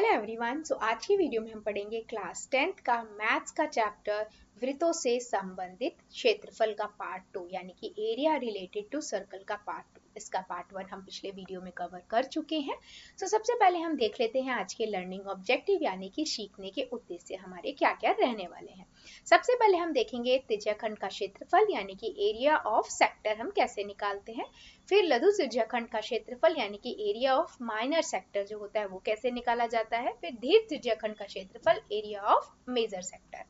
Hello everyone. आज की video में हम पढ़ेंगे क्लास 10th का मैथ्स का चैप्टर वृत्तों से संबंधित क्षेत्रफल का पार्ट 2 यानी कि एरिया रिलेटेड टू सर्कल का पार्ट 2। इसका पार्ट 1 हम पिछले वीडियो में कवर कर चुके हैं। सबसे पहले हम देख लेते हैं आज के लर्निंग ऑब्जेक्टिव यानी कि सीखने के उद्देश्य हमारे क्या क्या रहने वाले हैं। सबसे पहले हम देखेंगे त्रिज्याखंड का क्षेत्रफल यानी कि एरिया ऑफ सेक्टर हम कैसे निकालते हैं। फिर लघु त्रिज्याखंड का क्षेत्रफल यानी कि एरिया ऑफ माइनर सेक्टर जो होता है वो कैसे निकाला जाता है। फिर दीर्घ त्रिज्याखंड का क्षेत्रफल एरिया ऑफ मेजर सेक्टर।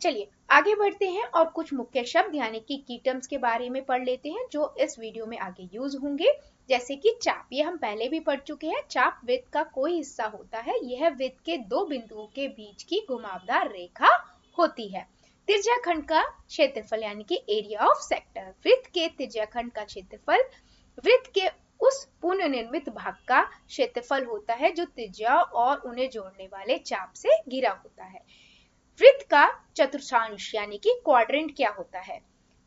चलिए आगे बढ़ते हैं और कुछ मुख्य शब्द यानी कि की टर्म्स के बारे में पढ़ लेते हैं जो इस वीडियो में आगे यूज होंगे। जैसे कि चाप, ये हम पहले भी पढ़ चुके हैं। चाप वृत्त का कोई हिस्सा होता है, यह वृत्त के दो बिंदुओं के बीच की घुमावदार रेखा होती है। त्रिज्याखंड का क्षेत्रफल यानी कि एरिया ऑफ सेक्टर, वृत्त के त्रिज्याखंड का क्षेत्रफल वृत्त के उस पुनर्निर्मित भाग का क्षेत्रफल होता है जो त्रिज्या और उन्हें जोड़ने वाले चाप से घिरा होता है। वृत्त का चतुर्थांश यानी कि क्वाड्रेंट क्या होता है।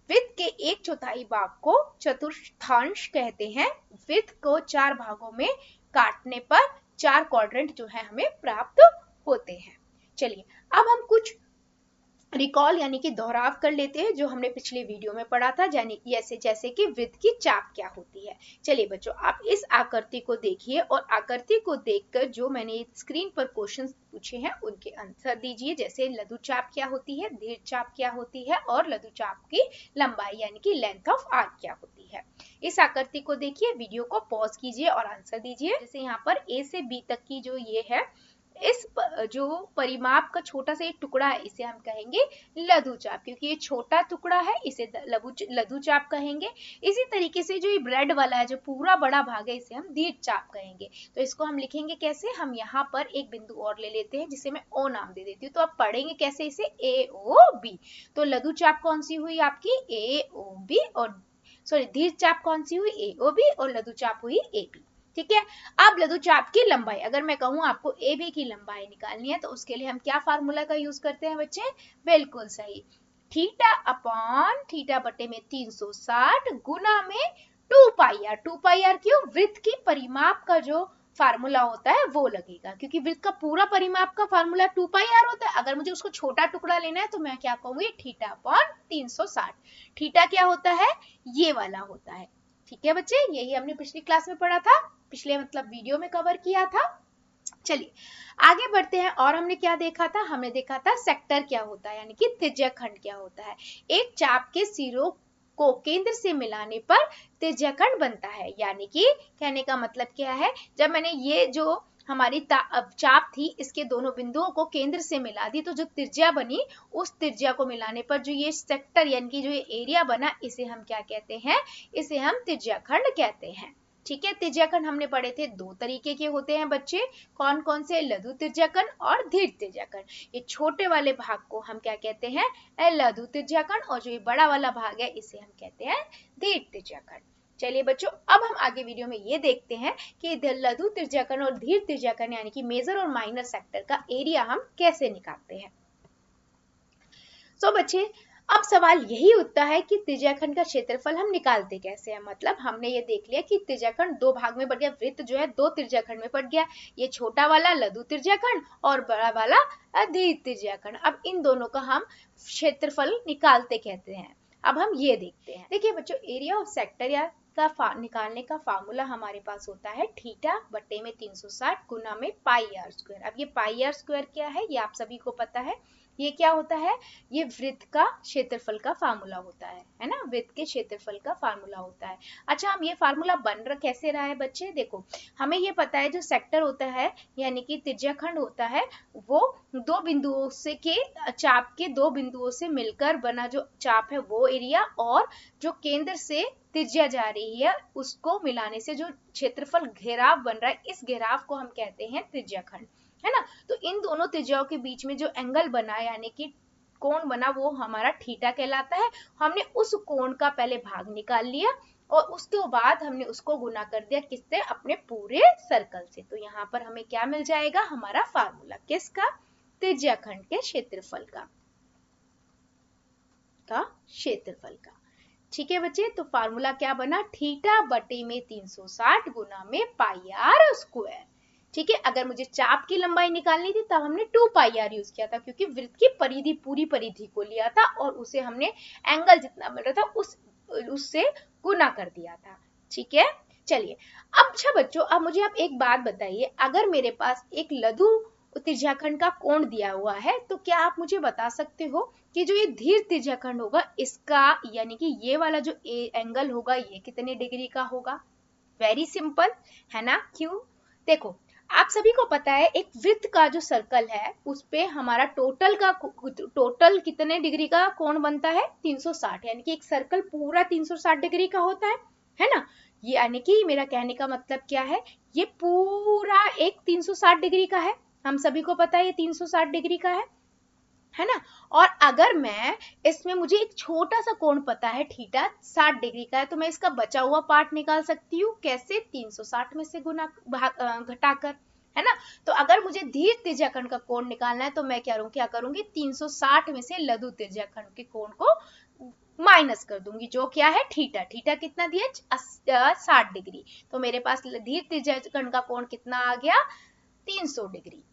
वृत्त के एक चौथाई भाग को चतुर्थांश कहते हैं। वृत्त को चार भागों में काटने पर चार क्वाड्रेंट जो है हमें प्राप्त होते हैं। चलिए अब हम कुछ रिकॉल यानी कि दोहराव कर लेते हैं जो हमने पिछले वीडियो में पढ़ा था, जैसे कि वृत्त की चाप क्या होती है। चलिए बच्चों, आप इस आकृति को देखिए और आकृति को देखकर जो मैंने स्क्रीन पर क्वेश्चंस पूछे हैं उनके आंसर दीजिए। जैसे लघु चाप क्या होती है, दीर्घ चाप क्या होती है और लघु चाप की लंबाई यानी कि लेंथ ऑफ आर्क क्या होती है। इस आकृति को देखिए, वीडियो को पॉज कीजिए और आंसर दीजिए। जैसे यहाँ पर ए से बी तक की जो ये है, इस जो परिमाप का छोटा सा एक टुकड़ा है इसे हम कहेंगे लघु चाप, क्योंकि ये छोटा टुकड़ा है इसे लघु चाप कहेंगे। इसी तरीके से जो ये ब्रेड वाला है, जो पूरा बड़ा भाग है, इसे हम दीर्घ चाप कहेंगे। तो इसको हम लिखेंगे कैसे, हम यहाँ पर एक बिंदु और ले लेते हैं जिसे मैं ओ नाम दे देती हूँ। तो आप पढ़ेंगे कैसे इसे, ए ओ बी। तो लघु चाप कौन सी हुई आपकी, ए ओ बी, और सॉरी दीर्घ चाप कौन सी हुई, ए ओ बी, और लघु चाप हुई ए बी। ठीक है। अब लघु चाप की लंबाई, अगर मैं कहूं आपको ए बी की लंबाई निकालनी है तो उसके लिए हम क्या फार्मूला का यूज करते हैं बच्चे, बिल्कुल सही, थीटा अपॉन थीटा बटे में 360 गुना में 2 पाई आर। 2 पाई आर क्यों, वृत्त की परिमाप का जो फार्मूला होता है वो लगेगा, क्योंकि वृत्त का पूरा परिमाप का फार्मूला 2 पाई आर होता है। अगर मुझे उसको छोटा टुकड़ा लेना है तो मैं क्या कहूंगी, थीटा अपॉन 360। थीटा क्या होता है, ये वाला होता है। ठीक है बच्चे, यही हमने पिछली क्लास में पढ़ा था, पिछले मतलब वीडियो में कवर किया था। चलिए आगे बढ़ते हैं। और हमने क्या देखा था, हमने देखा था सेक्टर क्या होता है यानी कि त्रिज्याखंड क्या होता है। एक चाप के सिरों को केंद्र से मिलाने पर त्रिज्याखंड बनता है। यानी कि कहने का मतलब क्या है, जब मैंने ये जो हमारी चाप थी इसके दोनों बिंदुओं को केंद्र से मिला दी तो जो त्रिज्या बनी, उस त्रिज्या को मिलाने पर जो ये सेक्टर यानी कि जो ये एरिया बना, इसे हम क्या कहते हैं, इसे हम त्रिज्याखंड कहते हैं। ठीक है। त्रिज्याखंड हमने पढ़े थे दो तरीके के होते हैं बच्चे, कौन कौन से, लघु त्रिज्याखंड और दीर्घ त्रिज्याखंड। ये छोटे वाले भाग को हम क्या कहते हैं, लघु त्रिज्याखंड, और जो ये बड़ा वाला भाग है इसे हम कहते हैं दीर्घ त्रिज्याखंड। चलिए बच्चों, अब हम आगे वीडियो में ये देखते हैं कि लघु त्रिज्याखंड और दीर्घ त्रिज्याखंड यानी कि मेजर और माइनर सेक्टर का एरिया हम कैसे निकालते हैं। बच्चे, अब सवाल यही उठता है कि त्रिज्याखंड का क्षेत्रफल हम निकालते कैसे हैं। मतलब हमने ये देख लिया कि त्रिज्याखंड दो भाग में बढ़ गया, वृत्त जो है दो त्रिज्याखंड में बढ़ गया, ये छोटा वाला लघु त्रिज्याखंड और बड़ा वाला दीर्घ त्रिज्याखंड। अब इन दोनों का हम क्षेत्रफल निकालते कहते हैं। अब हम ये देखते हैं। देखिए बच्चों, एरिया ऑफ सेक्टर या का निकालने का फार्मूला हमारे पास होता है थीटा बटे में 360 गुना में पाई आर स्क्वायर। अब ये पाई आर स्क्वायर क्या है, ये आप सभी को पता है। ये क्या होता है, ये वृत्त का क्षेत्रफल का फार्मूला होता है ना, वृत्त के क्षेत्रफल का फार्मूला होता है। अच्छा, हम ये फार्मूला कैसे रहा है बच्चे, देखो हमें ये पता है जो सेक्टर होता है यानी कि त्रिज्याखंड होता है, वो दो बिंदुओं से के चाप के दो बिंदुओं से मिलकर बना जो चाप है वो एरिया, और जो केंद्र से त्रिज्या जा रही है उसको मिलाने से जो क्षेत्रफल घेराव बन रहा है, इस घेराव को हम कहते हैं त्रिज्याखंड, है ना। तो इन दोनों त्रिज्याओं के बीच में जो एंगल बना यानी कि कोण बना वो हमारा थीटा कहलाता है। हमने उस कोण का पहले भाग निकाल लिया और उसके बाद हमने उसको गुना कर दिया किससे, अपने पूरे सर्कल से। तो यहाँ पर हमें क्या मिल जाएगा, हमारा फार्मूला किसका, त्रिज्याखंड के क्षेत्रफल का क्षेत्रफल का। ठीक है बच्चे, तो फार्मूला क्या बना, थीटा बटे में 360 गुना में पाई आर स्क्वायर। ठीक है। अगर मुझे चाप की लंबाई निकालनी थी तब हमने 2πr यूज किया था, क्योंकि वृत्त की परिधि, पूरी परिधि को लिया था और उसे हमने एंगल जितना मिल रहा था उससे गुना कर दिया था। ठीक है, चलिए। अब अच्छा बच्चों, अब मुझे आप एक बात बताइए, अगर मेरे पास एक लघु त्रिज्याखंड का कोण दिया हुआ है तो क्या आप मुझे बता सकते हो कि जो ये दीर्घ त्रिज्याखंड होगा इसका, यानी कि ये वाला जो एंगल होगा ये कितने डिग्री का होगा? वेरी सिंपल है ना। क्यों? देखो, आप सभी को पता है एक वृत्त का जो सर्कल है उस पे हमारा टोटल कितने डिग्री का कोण बनता है? 360, यानी कि एक सर्कल पूरा 360 डिग्री का होता है ना। ये यानी कि मेरा कहने का मतलब क्या है, ये पूरा एक 360 डिग्री का है, हम सभी को पता है ये 360 डिग्री का है ना। और अगर मैं इसमें, मुझे एक छोटा सा कोण पता है थीटा 60 डिग्री का है, तो मैं इसका बचा हुआ पार्ट निकाल सकती हूँ। कैसे? 360 में से घटाकर, है ना। तो अगर मुझे दीर्घ त्रिज्याखंड का कोण निकालना है तो मैं क्या करूंगी 360 में से लघु त्रिज्याखंड के कोण को माइनस कर दूंगी, जो क्या है थीटा। थीटा कितना दिया? 60 डिग्री। तो मेरे पास दीर्घ त्रिज्याखंड का कोण कितना आ गया? 300 डिग्री।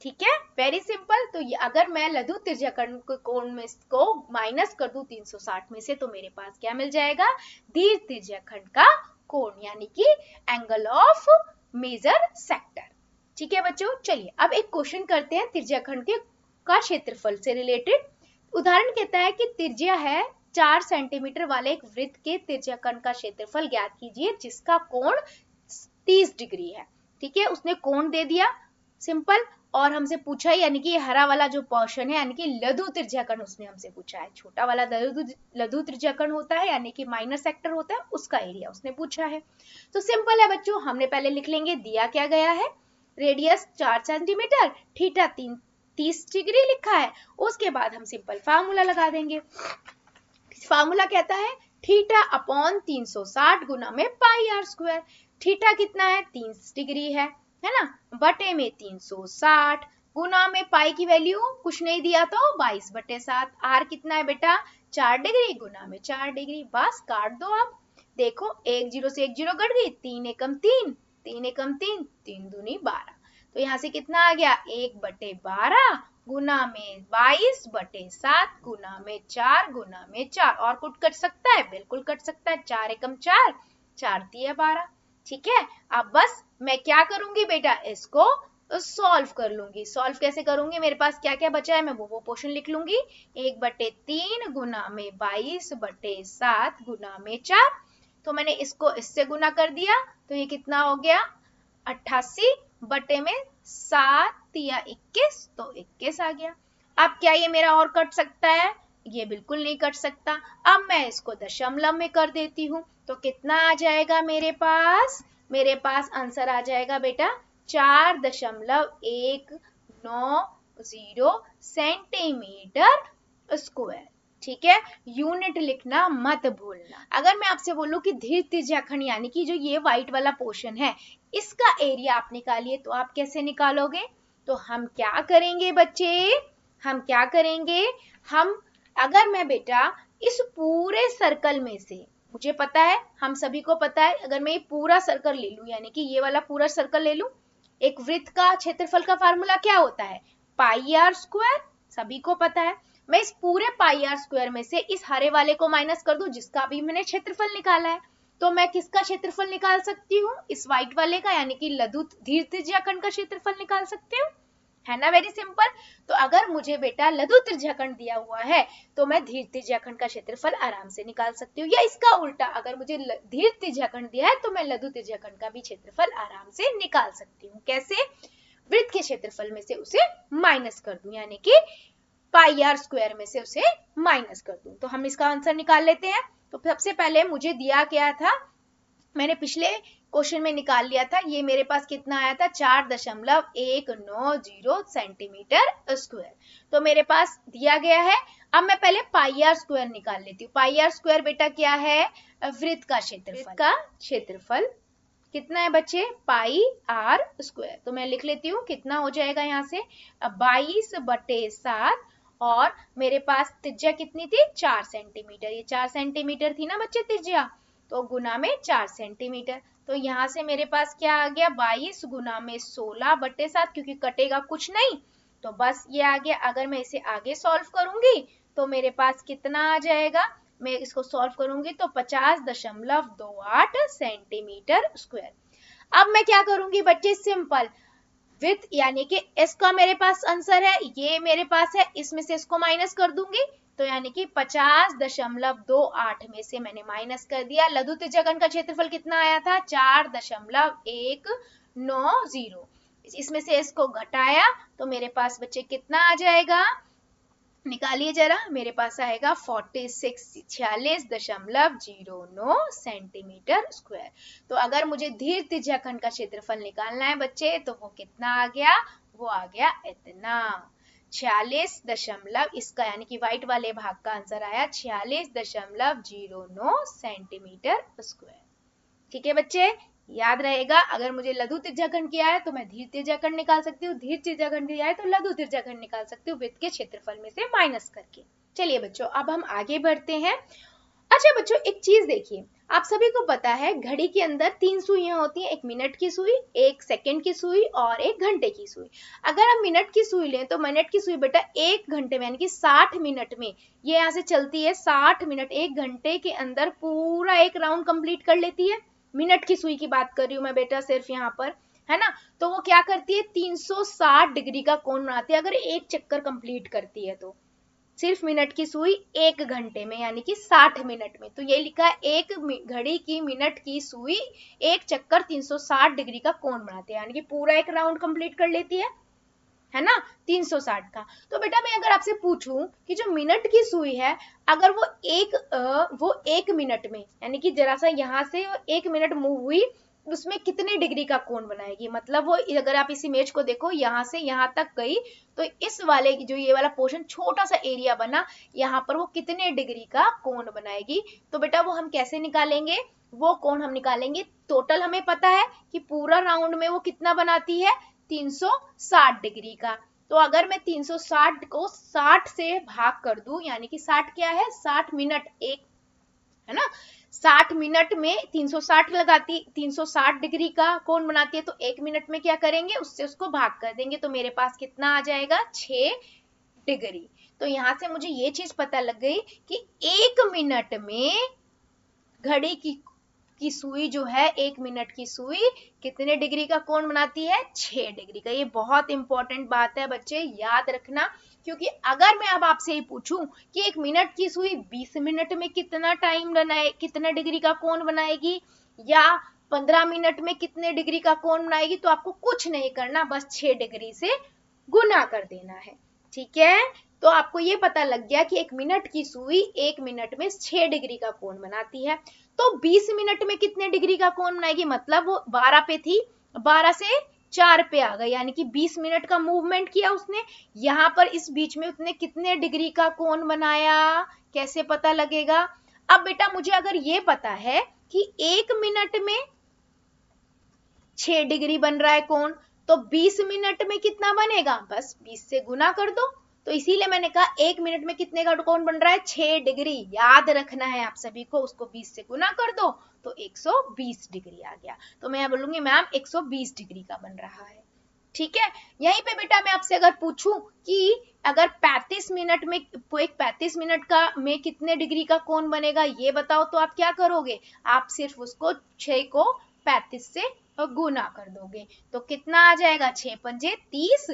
ठीक है, वेरी सिंपल। तो ये अगर मैं लघु त्रिज्याखंड के कोण में इसको माइनस कर दूं 360 में से, तो मेरे पास क्या मिल जाएगा? दीर्घ त्रिज्याखंड का कोण, यानी कि एंगल ऑफ मेजर सेक्टर। ठीक है बच्चों, चलिए अब एक क्वेश्चन करते हैं त्रिज्याखंड के का क्षेत्रफल से रिलेटेड। उदाहरण कहता है कि त्रिज्या है 4 सेंटीमीटर वाले एक वृत्त के त्रिज्याखंड का क्षेत्रफल ज्ञात कीजिए जिसका कोण 30 डिग्री है। ठीक है, उसने कोण दे दिया, सिंपल। और हमसे पूछा है, यानी कि हरा वाला जो पोर्शन है यानी कि लघु त्रिज्याखंड उसने हमसे पूछा है। छोटा वाला लघु त्रिज्याखंड होता है यानी कि माइनर सेक्टर होता है, उसका एरिया उसने पूछा है। तो सिंपल है बच्चों, हमने पहले लिख लेंगे दिया क्या गया है, रेडियस 4 सेंटीमीटर, थीटा 30 डिग्री लिखा है। उसके बाद हम सिंपल फार्मूला लगा देंगे। फार्मूला कहता है थीटा अपॉन 360 गुना में पाई आर स्क्वायर। थीटा कितना है? 30 डिग्री है ना, बटे में 360 गुना में पाई की वैल्यू कुछ नहीं दिया तो 22/7। आर कितना है बेटा? 4 डिग्री गुना में 4 डिग्री। बस काट दो। अब देखो, एक जीरो से एक जीरो कट गई, 3 एकम 3, 3 एकम 3, 3 दूनी 12। तो यहाँ से कितना आ गया? 1/12 गुना में 22/7 गुना में 4 गुना में 4। और कुछ कट सकता है? बिल्कुल कट सकता है। 4 एकम 4, 4 तिया 12। ठीक है, अब बस मैं क्या करूंगी बेटा, इसको सॉल्व कर लूंगी। सॉल्व कैसे करूंगी? मेरे पास क्या क्या बचा है मैं वो पोर्शन लिख लूंगी। 1/3 गुना में 22/7 गुना में 4। तो मैंने इसको इससे गुना कर दिया, तो ये कितना हो गया? 88 बटे में 7 या 21, तो 21 आ गया। अब क्या ये मेरा और कट सकता है? ये बिल्कुल नहीं कट सकता। अब मैं इसको दशमलव में कर देती हूँ, तो कितना आ जाएगा मेरे पास? मेरे पास आंसर आ जाएगा बेटा 4.190 सेंटीमीटर स्क्वायर। ठीक है, यूनिट लिखना मत भूलना। अगर मैं आपसे बोलूं कि दीर्घ त्रिज्याखंड यानी कि जो ये व्हाइट वाला पोर्शन है इसका एरिया आप निकालिए, तो आप कैसे निकालोगे? तो हम क्या करेंगे बच्चे, हम क्या करेंगे, हम अगर मैं बेटा इस पूरे सर्कल में से, मुझे पता है, हम सभी को पता है, अगर मैं ये पूरा सर्कल ले लूं, यानी कि ये वाला पूरा सर्कल ले लूं, एक वृत्त का क्षेत्रफल का फार्मूला क्या होता है? पाई आर स्क्वायर, सभी को पता है। मैं इस पूरे पाई आर स्क्वायर में से इस हरे वाले को माइनस कर दूं जिसका अभी मैंने क्षेत्रफल निकाला है, तो मैं किसका क्षेत्रफल निकाल सकती हूँ? इस व्हाइट वाले का, यानी कि लघु दीर्घ त्रिज्याखंड का क्षेत्रफल निकाल सकती हूँ, है ना। Very simple. तो अगर मुझे बेटा लघु त्रिज्याखंड दिया हुआ है तो मैं दीर्घ त्रिज्याखंड का क्षेत्रफल आराम से निकाल सकती हूँ, या इसका उल्टा, अगर मुझे दीर्घ त्रिज्याखंड दिया है तो मैं लघु त्रिज्याखंड का भी क्षेत्रफल आराम से निकाल सकती हूँ। कैसे? वृत्त के क्षेत्रफल में से उसे माइनस कर दूं, यानी कि पाई आर स्क्वायर में से उसे माइनस कर दूं। तो हम इसका आंसर निकाल लेते हैं। तो सबसे पहले मुझे दिया क्या था, मैंने पिछले क्वेश्चन में निकाल लिया था, ये मेरे पास कितना आया था? 4.190 सेंटीमीटर स्क्वायर। तो मेरे पास दिया गया है। अब मैं पहले पाई आर स्क्वायर निकाल लेती हूँ। पाई आर स्क्वायर बेटा क्या है? वृत्त का क्षेत्रफल कितना है बच्चे? पाई आर स्क्वायर। तो मैं लिख लेती हूँ, कितना हो जाएगा यहाँ से? 22/7, और मेरे पास त्रिज्या कितनी थी? 4 सेंटीमीटर। ये 4 सेंटीमीटर थी ना बच्चे त्रिज्या, तो गुना में 4 सेंटीमीटर। तो यहाँ से मेरे पास क्या आ गया 22 गुना में 16/7, क्योंकि कटेगा कुछ नहीं तो बस ये आ गया। अगर मैं इसे आगे सॉल्व करूंगी तो मेरे पास कितना आ जाएगा, मैं इसको सॉल्व करूंगी तो 50.28 सेंटीमीटर स्क्वायर। अब मैं क्या करूंगी बच्चे, सिंपल विथ यानी कि इसका मेरे पास आंसर है, ये मेरे पास है, इसमें से इसको माइनस कर दूंगी तो यानी कि 50.28 में से मैंने माइनस कर दिया। लघु त्रिज्याखंड का क्षेत्रफल कितना आया था 4.190। इसमें से इसको घटाया तो मेरे पास बच्चे कितना आ जाएगा, निकालिए जरा, मेरे पास आएगा 46 सेंटीमीटर स्क्वायर। तो अगर मुझे दीर्घ त्रिज्याखंड का क्षेत्रफल निकालना है बच्चे तो वो कितना आ गया, वो आ गया इतना 46 इसका यानी कि व्हाइट वाले भाग का आंसर आया 46.09 सेंटीमीटर स्क्वायर। ठीक है बच्चे, याद रहेगा अगर मुझे लघु त्रिज्याखंड किया है तो मैं दीर्घ त्रिज्याखंड निकाल सकती हूँ, दीर्घ त्रिज्याखंड किया है तो लघु त्रिज्याखंड निकाल सकती हूँ वृत्त के क्षेत्रफल में से माइनस करके। चलिए बच्चों अब हम आगे बढ़ते हैं। अच्छा बच्चों एक चीज देखिए, आप सभी को पता है घड़ी के अंदर 3 सुइयां होती हैं, एक मिनट की सुई, एक सेकंड की सुई और एक घंटे की सुई। अगर हम मिनट की सुई लें तो मिनट की सुई बेटा 1 घंटे में यानी कि 60 मिनट में ये यहाँ से चलती है, 60 मिनट 1 घंटे के अंदर पूरा एक राउंड कंप्लीट कर लेती है। मिनट की सुई की बात कर रही हूँ मैं बेटा सिर्फ यहाँ पर, है ना। तो वो क्या करती है 360 डिग्री का कोण बनाती है अगर एक चक्कर कंप्लीट करती है तो। सिर्फ मिनट की सुई 1 घंटे में यानी कि 60 मिनट में। तो ये लिखा है एक घड़ी की मिनट की सुई एक चक्कर 360 डिग्री का कोण बनाती है, यानी कि पूरा एक राउंड कंप्लीट कर लेती है ना 360 का। तो बेटा मैं अगर आपसे पूछूं कि जो मिनट की सुई है अगर वो एक मिनट में यानी कि जरा सा यहाँ से 1 मिनट मूव हुई उसमें कितने डिग्री का कोण बनाएगी, मतलब वो अगर आप इस इमेज को देखो यहाँ से यहाँ तक गई तो इस वाले जो ये वाला पोर्शन छोटा सा एरिया बना यहाँ पर वो कितने डिग्री का कोण बनाएगी। तो बेटा वो हम कैसे निकालेंगे, वो कोण हम निकालेंगे, टोटल हमें पता है कि पूरा राउंड में वो कितना बनाती है 360 डिग्री का। तो अगर मैं 360 को 60 से भाग कर दूं यानी कि 60 क्या है 60 मिनट एक, है ना, 60 मिनट में 360 लगाती 360 डिग्री का कोण बनाती है तो 1 मिनट में क्या करेंगे उससे उसको भाग कर देंगे तो मेरे पास कितना आ जाएगा 6 डिग्री। तो यहां से मुझे ये चीज पता लग गई कि 1 मिनट में घड़ी की सुई जो है 1 मिनट की सुई कितने डिग्री का कोण बनाती है 6 डिग्री का। ये बहुत इंपॉर्टेंट बात है बच्चे, याद रखना, क्योंकि अगर मैं अब आपसे ये पूछूं कि 1 मिनट की सुई 20 मिनट में कितना टाइम बनाए कितने डिग्री का कोण बनाएगी या 15 मिनट में कितने डिग्री का कोण बनाएगी तो आपको कुछ नहीं करना, बस 6 डिग्री से गुना कर देना है। ठीक है, तो आपको ये पता लग गया कि 1 मिनट की सुई 1 मिनट में 6 डिग्री का कोण बनाती है। तो 20 मिनट में कितने डिग्री का कोण बनाएगी, मतलब वो 12 पे थी 12 से 4 पे आ गई यानी कि 20 मिनट का मूवमेंट किया उसने, यहाँ पर इस बीच में उसने कितने डिग्री का कोण बनाया, कैसे पता लगेगा। अब बेटा मुझे अगर ये पता है कि 1 मिनट में 6 डिग्री बन रहा है कोण तो 20 मिनट में कितना बनेगा, बस 20 से गुना कर दो। तो इसीलिए मैंने कहा 1 मिनट में कितने का कोण बन रहा है 6 डिग्री, याद रखना है आप सभी को, उसको 20 से गुना कर दो तो 120 डिग्री आ गया। तो मैं बोलूंगी मैम 120 डिग्री का बन रहा है। ठीक है, यहीं पे बेटा मैं आपसे अगर पूछूं कि अगर 35 मिनट में 35 मिनट का में कितने डिग्री का कोण बनेगा ये बताओ तो आप क्या करोगे, आप सिर्फ उसको 6 को 35 से गुना कर दोगे तो कितना आ जाएगा 6 पंजे 30,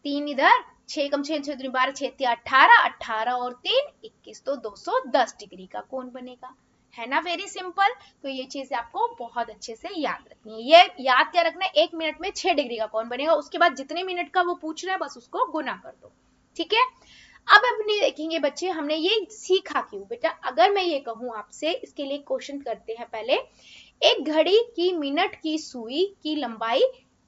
3 इधर 6 कम 6 6 12 6 18 18 और 3 21 तो 210 डिग्री का कोण बनेगा, है ना, वेरी सिंपल। तो ये चीज आपको बहुत अच्छे से याद रखनी है, ये याद क्या रखना है 1 मिनट में 6 डिग्री का कोण बनेगा, उसके बाद जितने मिनट का वो पूछ रहा है बस उसको गुना कर दो। ठीक है, अब अपने देखेंगे बच्चे हमने ये सीखा क्यों। बेटा अगर मैं ये कहूं आपसे, इसके लिए क्वेश्चन करते हैं पहले। एक घड़ी की मिनट की सुई की लंबाई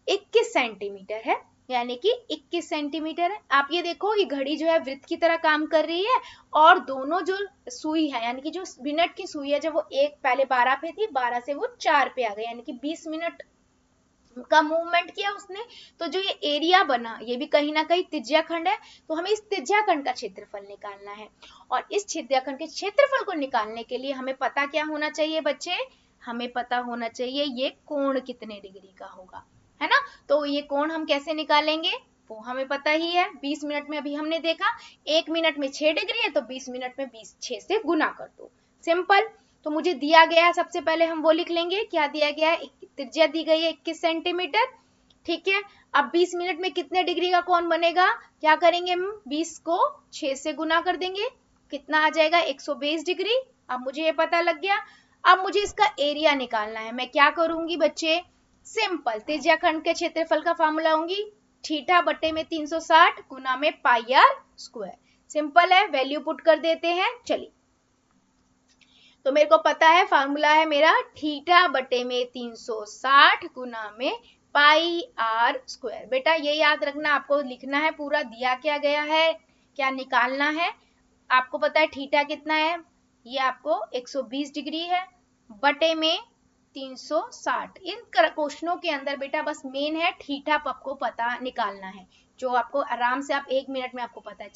21 सेंटीमीटर है यानी कि 21 सेंटीमीटर है। आप ये देखो ये घड़ी जो है वृत्त की तरह काम कर रही है और दोनों जो सुई है यानी कि जो मिनट की सुई है जब वो एक पहले 12 पे थी 12 से वो 4 पे आ गई यानी कि 20 मिनट का मूवमेंट किया उसने। तो जो ये एरिया बना ये भी कहीं ना कहीं त्रिज्याखंड है, तो हमें इस त्रिज्याखंड का क्षेत्रफल निकालना है और इस त्रिज्याखंड के क्षेत्रफल को निकालने के लिए हमें पता क्या होना चाहिए बच्चे, हमें पता होना चाहिए ये कोण कितने डिग्री का होगा, है ना। तो ये कोण हम कैसे निकालेंगे, वो हमें पता ही है। 20 मिनट में अभी हमने देखा 1 मिनट में 6 डिग्री है, तो 20 मिनट में 6 से गुना कर दो, सिंपल। तो मुझे दिया गया है, सबसे पहले हम वो लिख लेंगे, क्या दिया गया है, त्रिज्या दी गई है 21 सेंटीमीटर, ठीक है। अब 20 मिनट में कितने डिग्री का कोण बनेगा, क्या करेंगे हम, 20 को 6 से गुना कर देंगे, कितना आ जाएगा 120 डिग्री। अब मुझे ये पता लग गया। अब मुझे इसका एरिया निकालना है, मैं क्या करूंगी बच्चे, सिंपल त्रिज्याखंड के क्षेत्रफल का फॉर्मूला होंगी थीटा बटे में 360 गुना में पाई आर स्क्वायर, सिंपल है, वैल्यू पुट कर देते हैं। चलिए, तो मेरे को पता है फॉर्मूला है मेरा थीटा बटे में 360 गुना में पाई आर स्क्वायर। बेटा ये याद रखना, आपको लिखना है पूरा, दिया क्या गया है, क्या निकालना है। आपको पता है थीटा कितना है, ये आपको 120 डिग्री है, बटे में 360। इन क्वेश्चनों के अंदर बेटा बस मेन है थीटा आपको पता निकालना है, जो आपको आराम से आप 1 मिनट में, आपको पता है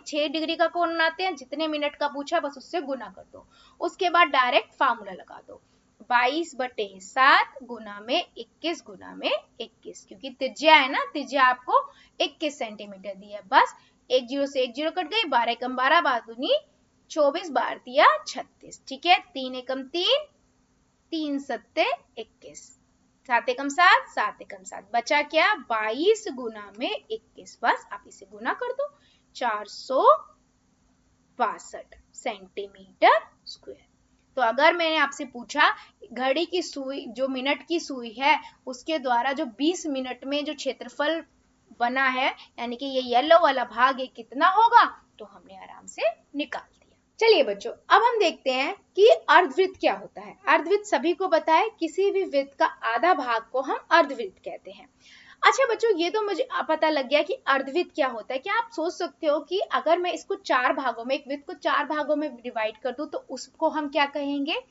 6 डिग्री का कोण बनाते हैं, जितने मिनट का पूछा बस उससे गुना कर दो, उसके बाद डायरेक्ट फार्मूला लगा दो, 22/7 गुना में 21 गुना में 21, क्योंकि त्रिज्या है ना, त्रिज्या आपको 21 सेंटीमीटर दी है, बस एक जीरो से एक जीरो कट गई, 12 एकम 12, 12 दूनी 24, 12 दिया 36, ठीक है। 3 एकम 3, 3 सत्ते 21, 7 एकम 7, 7 एकम 7, बचा क्या 22 गुना में 21, बस आप इसे गुना कर दो, 462 सेंटीमीटर स्क्वायर। तो अगर मैंने आपसे पूछा घड़ी की सुई, जो मिनट की सुई है, उसके द्वारा जो 20 मिनट में जो क्षेत्रफल बना है, यानी कि ये येलो वाला भाग, ये कितना होगा, तो हमने आराम से निकाल दिया। चलिए बच्चों, अब हम देखते हैं कि अर्धवृत्त क्या होता है। अर्धवृत्त सभी को पता है, किसी भी वृत्त का आधा भाग को हम अर्धवृत्त कहते हैं। अच्छा बच्चों, ये तो मुझे पता लग गया कि अर्धवृत्त क्या होता है। क्या आप सोच सकते हो कि अगर मैं इसको 4 भागों में, एक वृत्त को 4 भागों में डिवाइड कर दूं, तो उसको हम क्या कहेंगे,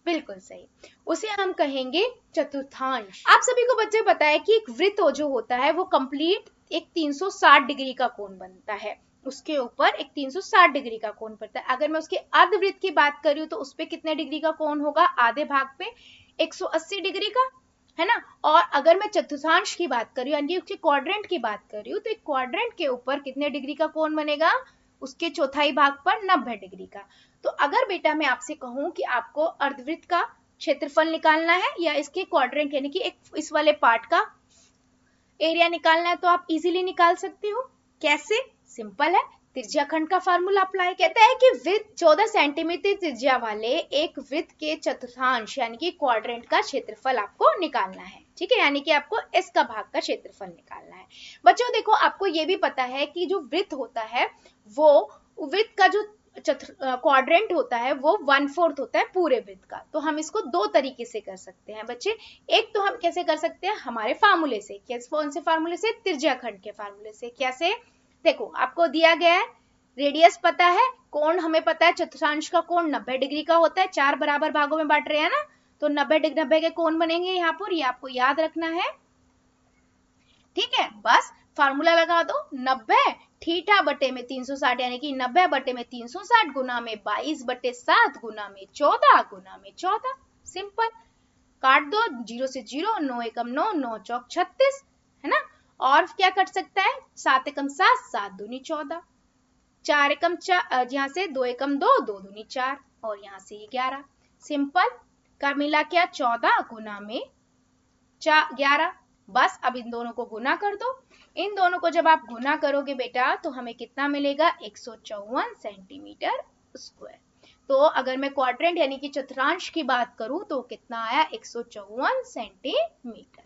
बिल्कुल सही, उसे हम कहेंगे चतुर्थांश। आप सभी को बच्चे पता है कि एक वृत्त जो होता है वो कंप्लीट एक 360 डिग्री का कोण बनता है, उसके ऊपर एक 360 डिग्री का कोण पड़ता है। अगर मैं उसके अर्धवृत्त की बात करूं तो उसपे कितने डिग्री का कोण होगा, आधे भाग पे 180 डिग्री का, है ना। और अगर मैं चतुर्थांश की बात करूं, यानी उसके क्वाड्रेंट की बात करी हूं, तो एक क्वाड्रेंट के ऊपर कितने डिग्री का कोण बनेगा, उसके चौथाई भाग पर 90 डिग्री का। तो अगर बेटा मैं आपसे कहूं कि आपको अर्धवृत्त का क्षेत्रफल निकालना है, या इसके क्वाड्रेंट यानी कि एक इस वाले पार्ट का एरिया निकालना है, तो आप इजीली निकाल सकते हो। कैसे, सिंपल है, त्रिज्याखंड का फार्मूला अप्लाई। कहता है कि वृत्त 14 सेंटीमीटर त्रिज्या वाले एक वृत्त के चतुर्थांश यानी कि क्वाड्रेंट का क्षेत्रफल आपको निकालना है, ठीक है, यानी कि आपको इस का भाग का क्षेत्रफल निकालना है। बच्चों देखो, आपको ये भी पता है कि जो वृत्त होता है, वो वृत्त का जो क्वाड्रेंट होता है वो 1/4 होता है पूरे वृत्त का। तो हम इसको दो तरीके से कर सकते हैं बच्चे। एक तो हम कैसे कर सकते हैं, हमारे फार्मूले से। कौन से फार्मूले से, त्रिज्याखंड के फार्मूले से। कैसे, देखो आपको दिया गया है, रेडियस पता है, कोण हमें पता है, चतुर्थांश का कोण 90 डिग्री का होता है, 4 बराबर भागों में बांट रहे हैं ना, तो 90 डिग्री 90 के कोण बनेंगे यहाँ पर, ये आपको याद रखना है, ठीक है। बस फार्मूला लगा दो, 90 थीटा बटे में 360 यानी कि 90 बटे में 360 गुना में 22/7 गुना में 14 गुना में 14, सिंपल, काट दो, 0 से 0, 9 एकम 9, 9 चौक 36, है ना। और क्या कट सकता है, 7 एकम 7, 7 दूनी 14, 4 एकम 4, यहाँ से 2 एकम 2, 2 दूनी 4, और यहाँ से 11, सिंपल, का मिला क्या 14 गुना में 11। बस अब इन दोनों को गुना कर दो। इन दोनों को जब आप गुना करोगे बेटा, तो हमें कितना मिलेगा, 154 सेंटीमीटर स्क्वायर। तो अगर मैं क्वाड्रेंट यानी कि चतुर्थांश की बात करूं, तो कितना आया, 154 सेंटीमीटर।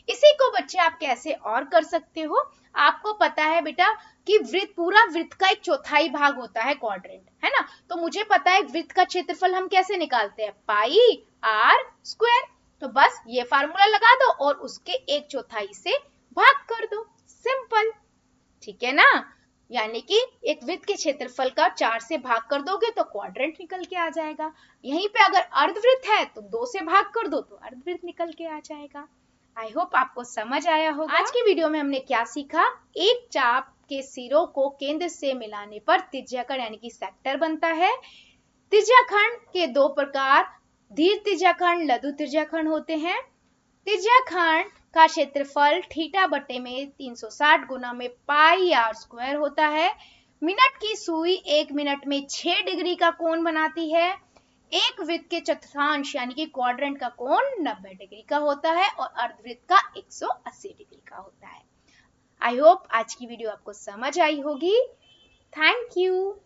इसी को बच्चे आप कैसे और कर सकते हो, आपको पता है बेटा कि वृत्त, पूरा वृत्त का एक चौथाई भाग होता है क्वाड्रेंट, है ना। तो मुझे पता है वृत्त का क्षेत्रफल हम कैसे निकालते हैं, पाई आर स्क्वायर। तो बस ये फार्मूला लगा दो और उसके 1/4 से भाग कर दो, सिंपल, ठीक है ना। यानी कि एक वृत्त के क्षेत्रफल का 4 से भाग कर दोगे तो क्वाड्रेंट निकल के आ जाएगा। यहीं पे अगर अर्धवृत्त है तो 2 से भाग कर दो तो अर्धवृत्त निकल के आ जाएगा। आई होप आपको समझ आया होगा। आज की वीडियो में हमने क्या सीखा, एक चाप के सिरों को केंद्र से मिलाने पर त्रिज्याखंड यानी कि सेक्टर बनता है। त्रिज्याखंड के दो प्रकार, दीर्घ त्रिज्याखंड, लघु त्रिज्याखंड होते हैं। त्रिज्याखंड का क्षेत्रफल थीटा बटे में 360 गुना में पाई आर स्क्वायर होता है। मिनट की सुई 1 मिनट में 6 डिग्री का कोण बनाती है। एक वृत्त के चतुर्थांश यानी कि क्वाड्रेंट का कोण 90 डिग्री का होता है और अर्धवृत्त का 180 डिग्री का होता है। आई होप आज की वीडियो आपको समझ आई होगी। Thank you.